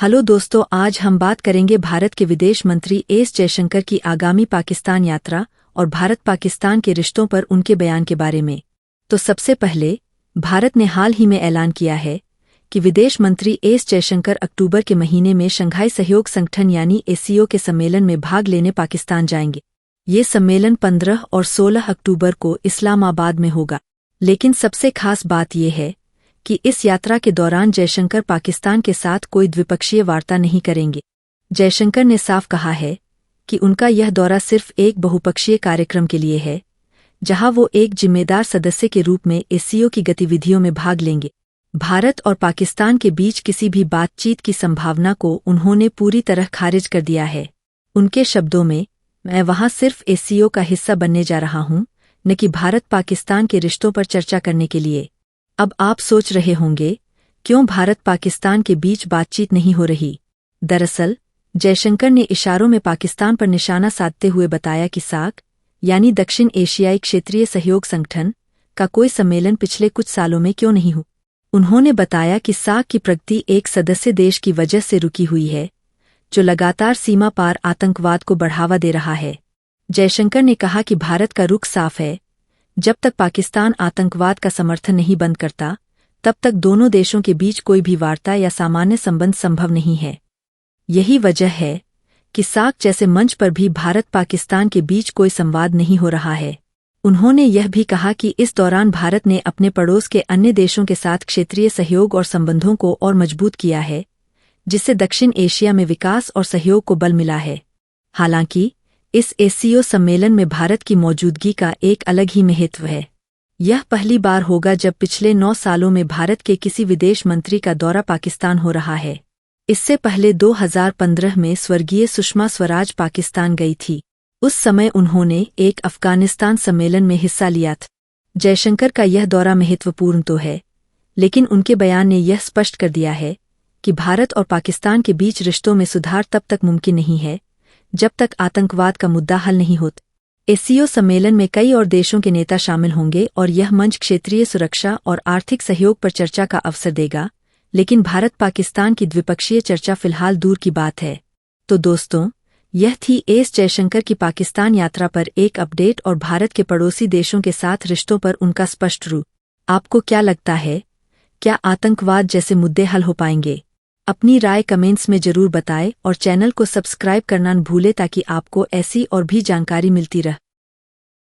Hello दोस्तों, आज हम बात करेंगे भारत के विदेश मंत्री एस जयशंकर की आगामी पाकिस्तान यात्रा और भारत पाकिस्तान के रिश्तों पर उनके बयान के बारे में। तो सबसे पहले, भारत ने हाल ही में ऐलान किया है कि विदेश मंत्री एस जयशंकर अक्टूबर के महीने में शंघाई सहयोग संगठन यानी एससीओ के सम्मेलन में भाग लेने पाकिस्तान जाएंगे। ये सम्मेलन 15 और 16 अक्टूबर को इस्लामाबाद में होगा। लेकिन सबसे खास बात यह है कि इस यात्रा के दौरान जयशंकर पाकिस्तान के साथ कोई द्विपक्षीय वार्ता नहीं करेंगे। जयशंकर ने साफ कहा है कि उनका यह दौरा सिर्फ एक बहुपक्षीय कार्यक्रम के लिए है, जहां वो एक जिम्मेदार सदस्य के रूप में एससीओ की गतिविधियों में भाग लेंगे। भारत और पाकिस्तान के बीच किसी भी बातचीत की संभावना को उन्होंने पूरी तरह खारिज कर दिया है। उनके शब्दों में, मैं वहां सिर्फ एससीओ का हिस्सा बनने जा रहा हूं, न कि भारत पाकिस्तान के रिश्तों पर चर्चा करने के लिए। अब आप सोच रहे होंगे, क्यों भारत पाकिस्तान के बीच बातचीत नहीं हो रही? दरअसल, जयशंकर ने इशारों में पाकिस्तान पर निशाना साधते हुए बताया कि सार्क यानी दक्षिण एशियाई क्षेत्रीय सहयोग संगठन का कोई सम्मेलन पिछले कुछ सालों में क्यों नहीं हुआ। उन्होंने बताया कि सार्क की प्रगति एक सदस्य देश की वजह से रुकी हुई है, जो लगातार सीमा पार आतंकवाद को बढ़ावा दे रहा है। जयशंकर ने कहा कि भारत का रुख साफ है, जब तक पाकिस्तान आतंकवाद का समर्थन नहीं बंद करता, तब तक दोनों देशों के बीच कोई भी वार्ता या सामान्य संबंध संभव नहीं है। यही वजह है कि सार्क जैसे मंच पर भी भारत पाकिस्तान के बीच कोई संवाद नहीं हो रहा है। उन्होंने यह भी कहा कि इस दौरान भारत ने अपने पड़ोस के अन्य देशों के साथ क्षेत्रीय सहयोग और संबंधों को और मजबूत किया है, जिससे दक्षिण एशिया में विकास और सहयोग को बल मिला है। हालांकि इस एससीओ सम्मेलन में भारत की मौजूदगी का एक अलग ही महत्व है। यह पहली बार होगा जब पिछले 9 सालों में भारत के किसी विदेश मंत्री का दौरा पाकिस्तान हो रहा है। इससे पहले 2015 में स्वर्गीय सुषमा स्वराज पाकिस्तान गई थी। उस समय उन्होंने एक अफगानिस्तान सम्मेलन में हिस्सा लिया था। जयशंकर का यह दौरा महत्वपूर्ण तो है, लेकिन उनके बयान ने यह स्पष्ट कर दिया है कि भारत और पाकिस्तान के बीच रिश्तों में सुधार तब तक मुमकिन नहीं है जब तक आतंकवाद का मुद्दा हल नहीं होता। एससीओ सम्मेलन में कई और देशों के नेता शामिल होंगे और यह मंच क्षेत्रीय सुरक्षा और आर्थिक सहयोग पर चर्चा का अवसर देगा, लेकिन भारत पाकिस्तान की द्विपक्षीय चर्चा फिलहाल दूर की बात है। तो दोस्तों, यह थी एस जयशंकर की पाकिस्तान यात्रा पर एक अपडेट और भारत के पड़ोसी देशों के साथ रिश्तों पर उनका स्पष्ट रुख। आपको क्या लगता है, क्या आतंकवाद जैसे मुद्दे हल हो पाएंगे? अपनी राय कमेंट्स में जरूर बताएं और चैनल को सब्सक्राइब करना न भूलें ताकि आपको ऐसी और भी जानकारी मिलती रहे।